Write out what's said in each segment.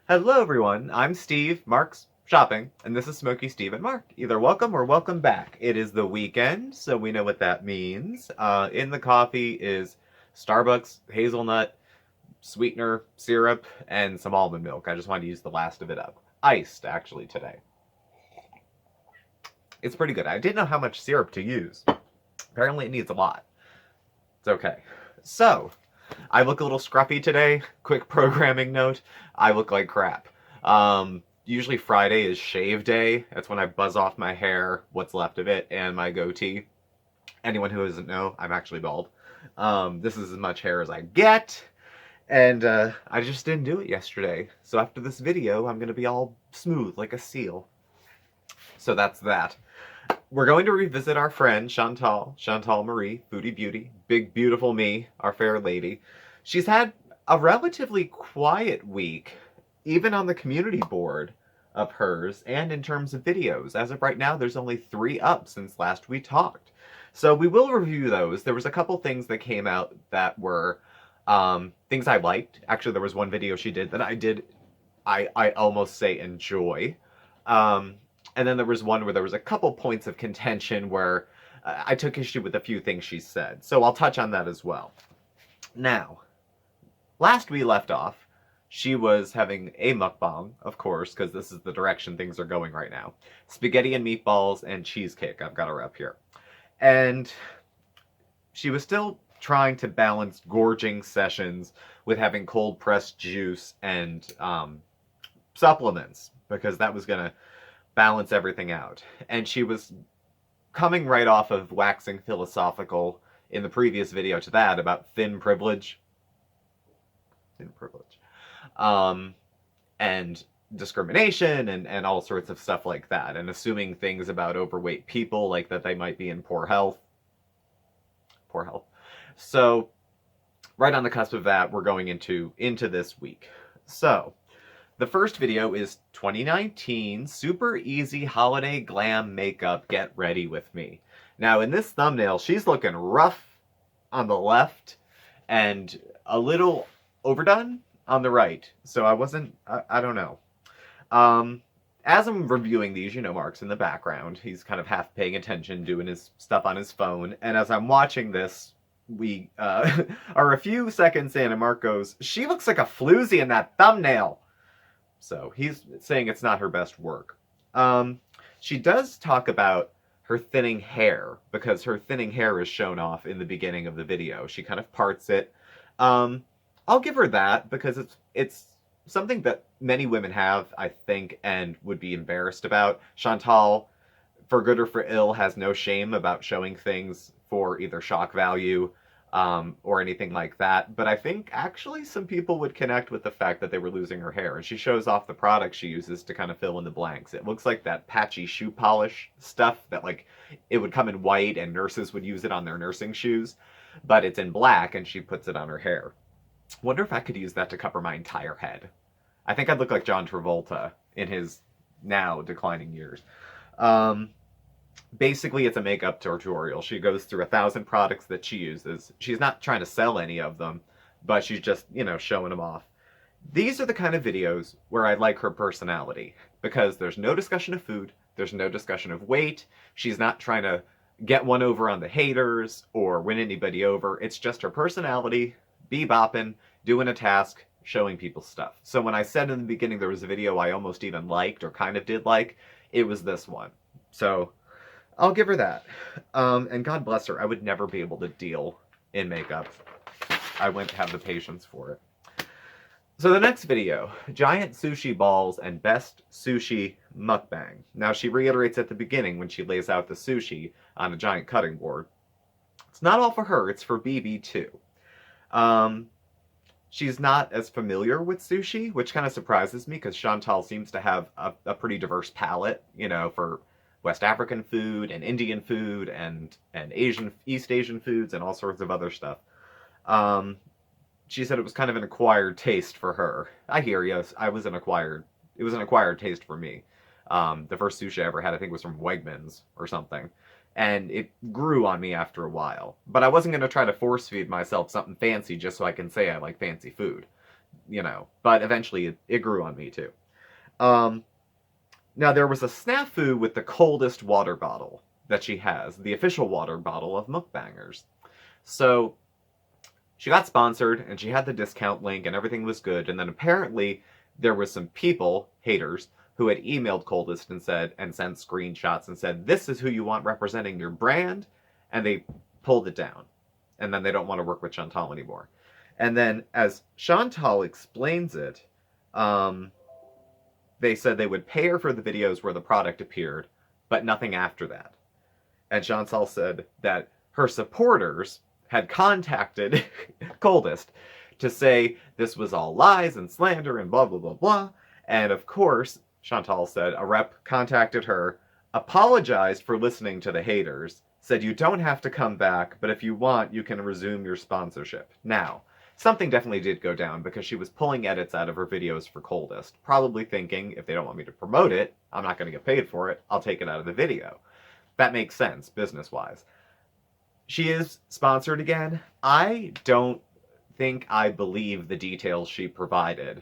Hello everyone, I'm Steve, Mark's shopping, and this is Smokey Steve and Mark. Either welcome or welcome back. It is the weekend, so we know what that means. In the coffee is Starbucks hazelnut sweetener syrup and some almond milk. I just wanted to use the last of it up. Iced, actually, today. It's pretty good. I didn't know how much syrup to use. Apparently it needs a lot. It's okay. So, I look a little scruffy today. Quick programming note. I look like crap. Usually Friday is shave day. That's when I buzz off my hair, what's left of it, and my goatee. Anyone who doesn't know, I'm actually bald. This is as much hair as I get. And I just didn't do it yesterday. So after this video, I'm going to be all smooth like a seal. So that's that. We're going to revisit our friend Chantal Marie, Foodie Beauty, Big Beautiful Me, our fair lady. She's had a relatively quiet week, even on the community board of hers, and in terms of videos. As of right now, there's only 3 up since last we talked. So we will review those. There was a couple things that came out that were things I liked. Actually, there was one video she did that I almost say enjoy. And then there was one where there was a couple points of contention where I took issue with a few things she said. So I'll touch on that as well. Now, last we left off, she was having a mukbang, of course, because this is the direction things are going right now. Spaghetti and meatballs and cheesecake. I've got her up here. And she was still trying to balance gorging sessions with having cold pressed juice and supplements, because that was going to balance everything out. And she was coming right off of waxing philosophical in the previous video to that about thin privilege, and discrimination and all sorts of stuff like that, and assuming things about overweight people, like that they might be in poor health. So right on the cusp of that, we're going into this week. So the first video is 2019 Super Easy Holiday Glam Makeup Get Ready With Me. Now in this thumbnail, she's looking rough on the left and a little overdone on the right. So I don't know. As I'm reviewing these, you know, Mark's in the background. He's kind of half paying attention, doing his stuff on his phone. And as I'm watching this, we are a few seconds in and Mark goes, "She looks like a floozy in that thumbnail." So he's saying it's not her best work. She does talk about her thinning hair, because her thinning hair is shown off in the beginning of the video. She kind of parts it. I'll give her that, because it's something that many women have, I think, and would be embarrassed about. Chantal, for good or for ill, has no shame about showing things for either shock value or anything like that. But I think actually some people would connect with the fact that they were losing her hair. And she shows off the product she uses to kind of fill in the blanks. It looks like that patchy shoe polish stuff that, like, it would come in white and nurses would use it on their nursing shoes. But it's in black and she puts it on her hair. Wonder if I could use that to cover my entire head. I think I'd look like John Travolta in his now declining years. Basically, it's a makeup tutorial. She goes through 1,000 products that she uses. She's not trying to sell any of them, but she's just, you know, showing them off. These are the kind of videos where I like her personality, because there's no discussion of food, there's no discussion of weight, she's not trying to get one over on the haters or win anybody over. It's just her personality, bebopping, doing a task, showing people stuff. So when I said in the beginning there was a video I almost even liked, or kind of did like, it was this one. So I'll give her that. And God bless her, I would never be able to deal in makeup. I wouldn't have the patience for it. So the next video, giant sushi balls and best sushi mukbang. Now she reiterates at the beginning when she lays out the sushi on a giant cutting board. It's not all for her, it's for BB too. She's not as familiar with sushi, which kind of surprises me, because Chantal seems to have a pretty diverse palette, you know, for West African food and Indian food and East Asian foods and all sorts of other stuff. She said it was kind of an acquired taste for her. I hear you. It was an acquired taste for me. The first sushi I ever had, I think, was from Wegmans or something. And it grew on me after a while. But I wasn't going to try to force feed myself something fancy just so I can say I like fancy food. you know, but eventually it grew on me too. Um, Now, there was a snafu with the Coldest water bottle that she has, the official water bottle of mukbangers. So she got sponsored and she had the discount link and everything was good. And then apparently there was some people, haters, who had emailed Coldest and said, and sent screenshots and said, this is who you want representing your brand. And they pulled it down. And then they don't want to work with Chantal anymore. And then as Chantal explains it, they said they would pay her for the videos where the product appeared, but nothing after that. And Chantal said that her supporters had contacted Coldest to say this was all lies and slander and blah, blah, blah, blah. And of course, Chantal said a rep contacted her, apologized for listening to the haters, said you don't have to come back, but if you want, you can resume your sponsorship. Now, something definitely did go down because she was pulling edits out of her videos for Coldest, probably thinking, if they don't want me to promote it, I'm not going to get paid for it, I'll take it out of the video. That makes sense, business-wise. She is sponsored again. I don't think I believe the details she provided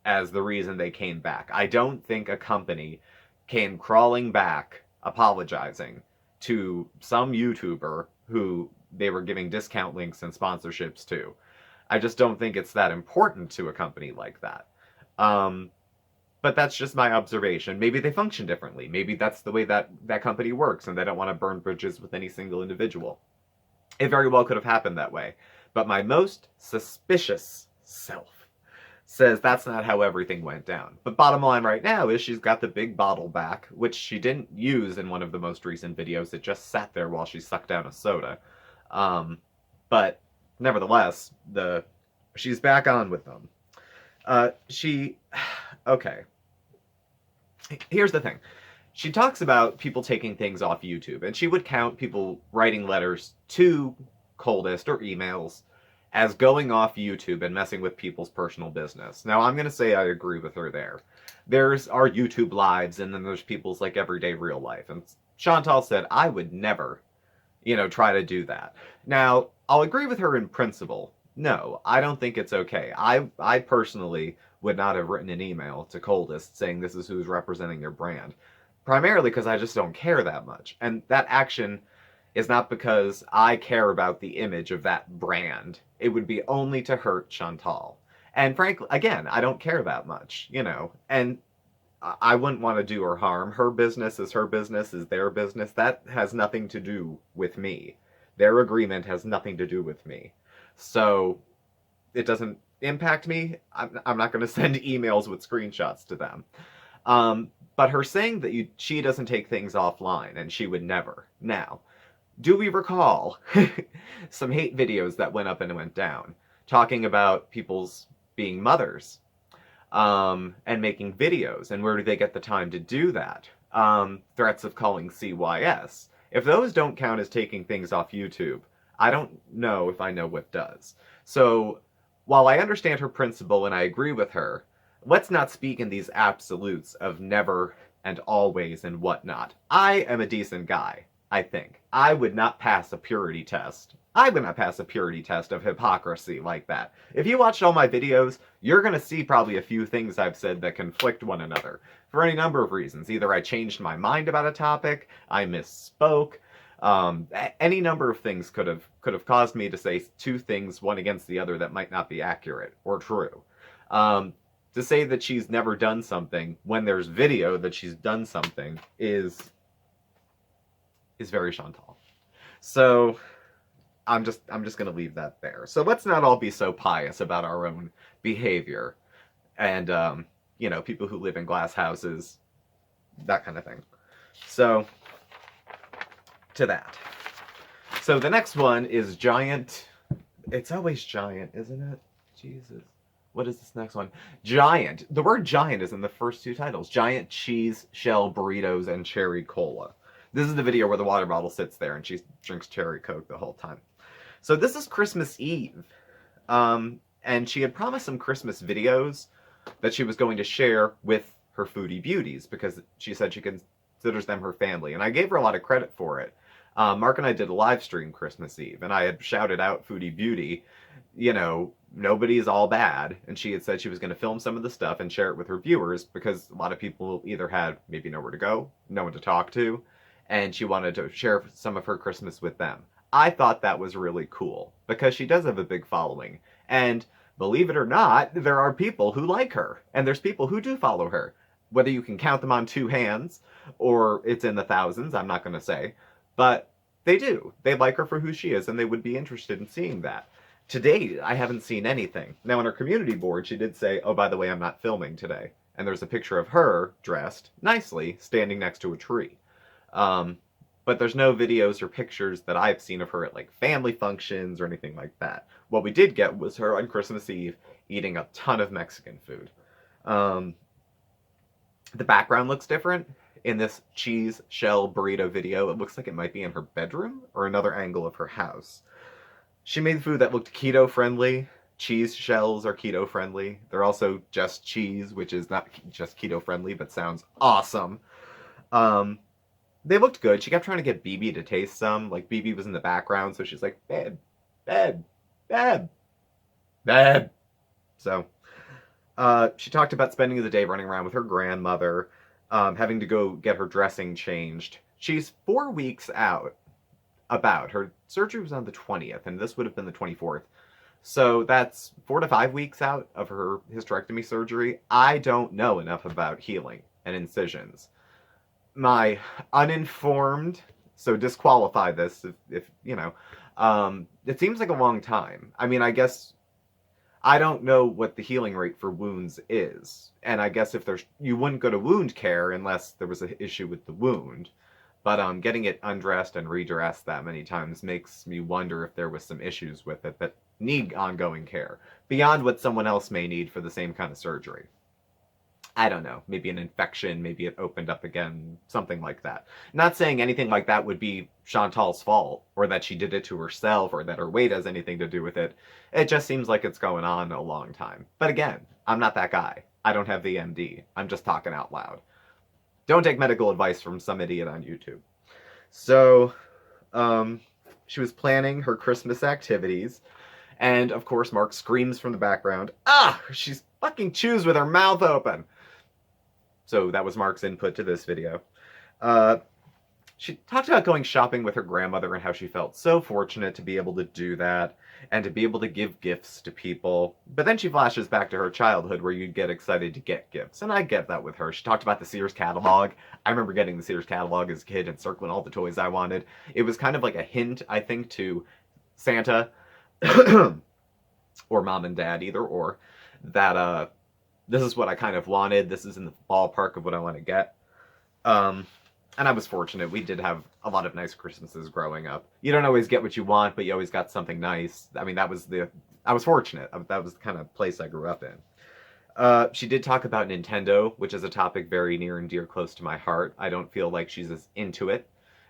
as the reason they came back. I don't think a company came crawling back, apologizing to some YouTuber who they were giving discount links and sponsorships to. I just don't think it's that important to a company like that. But that's just my observation. Maybe they function differently. Maybe that's the way that company works and they don't want to burn bridges with any single individual. It very well could have happened that way. But my most suspicious self says that's not how everything went down. But bottom line right now is she's got the big bottle back, which she didn't use in one of the most recent videos. It just sat there while she sucked down a soda. But nevertheless, she's back on with them. Okay. Here's the thing. She talks about people taking things off YouTube, and she would count people writing letters to Coldest or emails as going off YouTube and messing with people's personal business. Now, I'm going to say I agree with her there. There's our YouTube lives, and then there's people's, like, everyday real life. And Chantal said, I would never, try to do that. Now, I'll agree with her in principle. No, I don't think it's okay. I personally would not have written an email to Coldest saying this is who's representing your brand. Primarily because I just don't care that much. And that action is not because I care about the image of that brand. It would be only to hurt Chantal. And frankly, again, I don't care that much, and I wouldn't want to do her harm. Her business is their business. That has nothing to do with me. Their agreement has nothing to do with me. So it doesn't impact me. I'm not going to send emails with screenshots to them. But her saying that she doesn't take things offline, and she would never. Now, do we recall some hate videos that went up and went down, talking about people's being mothers, and making videos, and where do they get the time to do that? Threats of calling CYS. If those don't count as taking things off YouTube, I don't know if I know what does. So, while I understand her principle and I agree with her, let's not speak in these absolutes of never and always and whatnot. I am a decent guy, I think. I would not pass a purity test. I would not pass a purity test of hypocrisy like that. If you watched all my videos, you're going to see probably a few things I've said that conflict one another. For any number of reasons. Either I changed my mind about a topic, I misspoke, any number of things could have caused me to say two things, one against the other, that might not be accurate or true. To say that she's never done something when there's video that she's done something is very Chantal. So I'm just gonna leave that there. So let's not all be so pious about our own behavior and people who live in glass houses, that kind of thing. So to that. So the next one is Giant. It's always Giant, isn't it? Jesus. What is this next one? Giant. The word giant is in the first two titles. Giant cheese shell burritos and cherry cola. This is the video where the water bottle sits there and she drinks cherry Coke the whole time. So this is Christmas Eve. And she had promised some Christmas videos that she was going to share with her foodie beauties because she said she considers them her family. And I gave her a lot of credit for it. Mark and I did a live stream Christmas Eve, and I had shouted out Foodie Beauty, nobody's all bad. And she had said she was going to film some of the stuff and share it with her viewers because a lot of people either had maybe nowhere to go, no one to talk to, and she wanted to share some of her Christmas with them. I thought that was really cool because she does have a big following. And believe it or not, there are people who like her, and there's people who do follow her. Whether you can count them on two hands or it's in the thousands, I'm not going to say. But they do. They like her for who she is, and they would be interested in seeing that. To date, I haven't seen anything. Now, on her community board, she did say, oh, by the way, I'm not filming today. And there's a picture of her, dressed nicely, standing next to a tree. But there's no videos or pictures that I've seen of her at, like, family functions or anything like that. What we did get was her on Christmas Eve eating a ton of Mexican food. The background looks different. In this cheese shell burrito video, it looks like it might be in her bedroom or another angle of her house. She made food that looked keto friendly. Cheese shells are keto friendly. They're also just cheese, which is not just keto friendly, but sounds awesome. They looked good. She kept trying to get BB to taste some. Like, BB was in the background, so she's like, babe, babe, babe, babe. So, she talked about spending the day running around with her grandmother, having to go get her dressing changed. She's 4 weeks out. About her surgery was on the 20th, and this would have been the 24th. So that's 4 to 5 weeks out of her hysterectomy surgery. I don't know enough about healing and incisions. My uninformed, so disqualify this if it seems like a long time. I mean, I guess I don't know what the healing rate for wounds is. And I guess if you wouldn't go to wound care unless there was an issue with the wound. But getting it undressed and redressed that many times makes me wonder if there was some issues with it that need ongoing care, beyond what someone else may need for the same kind of surgery. I don't know, maybe an infection, maybe it opened up again, something like that. Not saying anything like that would be Chantal's fault, or that she did it to herself, or that her weight has anything to do with it. It just seems like it's going on a long time. But again, I'm not that guy. I don't have the MD. I'm just talking out loud. Don't take medical advice from some idiot on YouTube. So, she was planning her Christmas activities, and of course Mark screams from the background, ah, she's fucking chews with her mouth open. So that was Mark's input to this video. She talked about going shopping with her grandmother and how she felt so fortunate to be able to do that and to be able to give gifts to people. But then she flashes back to her childhood where you'd get excited to get gifts. And I get that with her. She talked about the Sears catalog. I remember getting the Sears catalog as a kid and circling all the toys I wanted. It was kind of like a hint, I think, to Santa or mom and dad, either or, that this is what I kind of wanted. This is in the ballpark of what I want to get. And I was fortunate. We did have a lot of nice Christmases growing up. You don't always get what you want, but you always got something nice. I mean, I was fortunate. That was the kind of place I grew up in. She did talk about Nintendo, which is a topic very near and dear close to my heart. I don't feel like she's as into it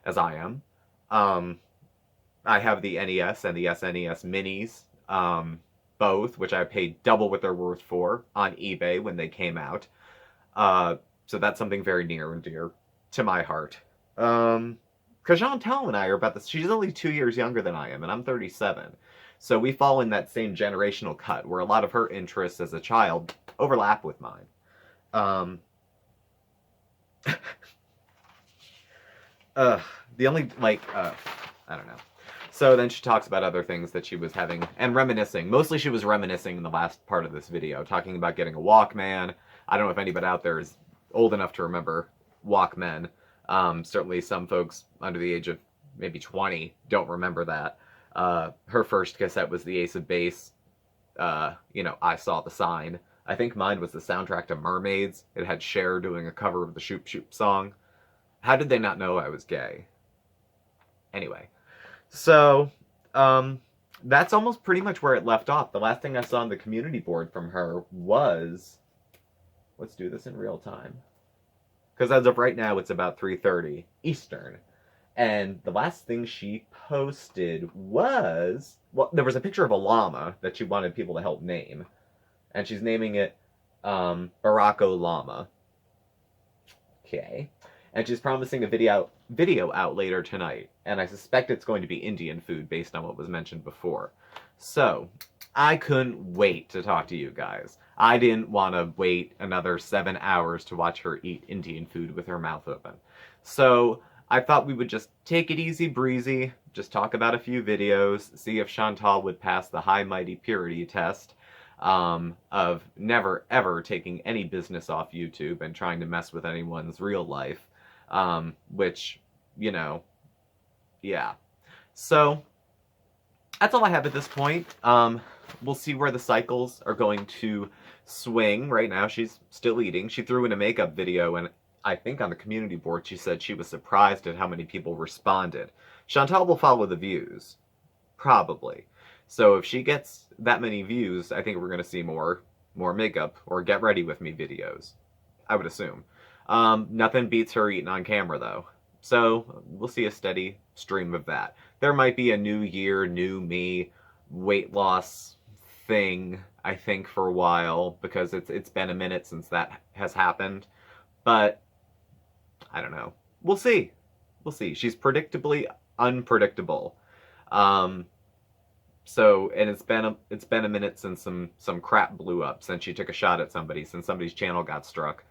as I am. I have the NES and the SNES minis, both, which I paid double what they're worth for on eBay when they came out. So that's something very near and dear to my heart. Because Chantal and I are about this. She's only 2 years younger than I am, and I'm 37. So we fall in that same generational cut where a lot of her interests as a child overlap with mine. The only, I don't know. So then she talks about other things that she was having, and reminiscing. Mostly she was reminiscing in the last part of this video, talking about getting a Walkman. I don't know if anybody out there is old enough to remember Walkmen. Certainly some folks under the age of maybe 20 don't remember that. Her first cassette was the Ace of Base, I Saw the Sign. I think mine was the soundtrack to Mermaids. It had Cher doing a cover of the Shoop Shoop song. How did they not know I was gay? Anyway, so that's almost pretty much where it left off. The last thing I saw on the community board from her was, let's do this in real time. Because as of right now, it's about 3:30 Eastern. And the last thing she posted was, well, there was a picture of a llama that she wanted people to help name. And she's naming it Baracko Llama. Okay. and she's promising a video out later tonight, and I suspect it's going to be Indian food based on what was mentioned before. So, I couldn't wait to talk to you guys. I didn't want to wait another 7 hours to watch her eat Indian food with her mouth open. So, I thought we would just take it easy breezy, just talk about a few videos, see if Chantal would pass the high mighty purity test, of never ever taking any business off YouTube and trying to mess with anyone's real life, which, you know, yeah. So, that's all I have at this point. We'll see where the cycles are going to swing. Right now, she's still eating. She threw in a makeup video, and I think on the community board she said she was surprised at how many people responded. Chantal will follow the views. Probably. So if she gets that many views, I think we're going to see more makeup or get ready with me videos. I would assume. Nothing beats her eating on camera, though. So we'll see a steady stream of that. There might be a new year, new me, weight loss thing, I think, for a while, because it's been a minute since that has happened. But I don't know. We'll see. We'll see. She's predictably unpredictable. So, and it's been a minute since some crap blew up, since she took a shot at somebody, since somebody's channel got struck,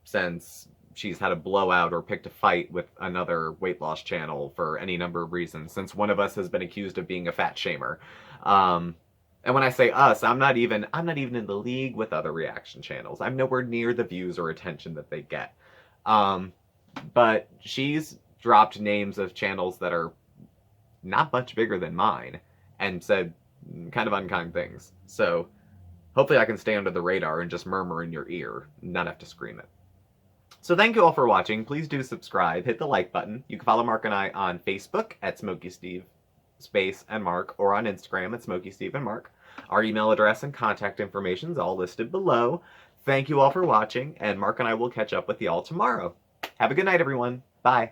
since she's had a blowout or picked a fight with another weight loss channel for any number of reasons, since one of us has been accused of being a fat shamer. And when I say us, I'm not even in the league with other reaction channels. I'm nowhere near the views or attention that they get. But she's dropped names of channels that are not much bigger than mine and said kind of unkind things. So hopefully I can stay under the radar and just murmur in your ear, not have to scream it. So thank you all for watching. Please do subscribe, hit the like button. You can follow Mark and I on Facebook at SmokeySteveAndMarc or on Instagram at SmokeySteveAndMarc. Our email address and contact information is all listed below. Thank you all for watching, and Mark and I will catch up with you all tomorrow. Have a good night, everyone. Bye.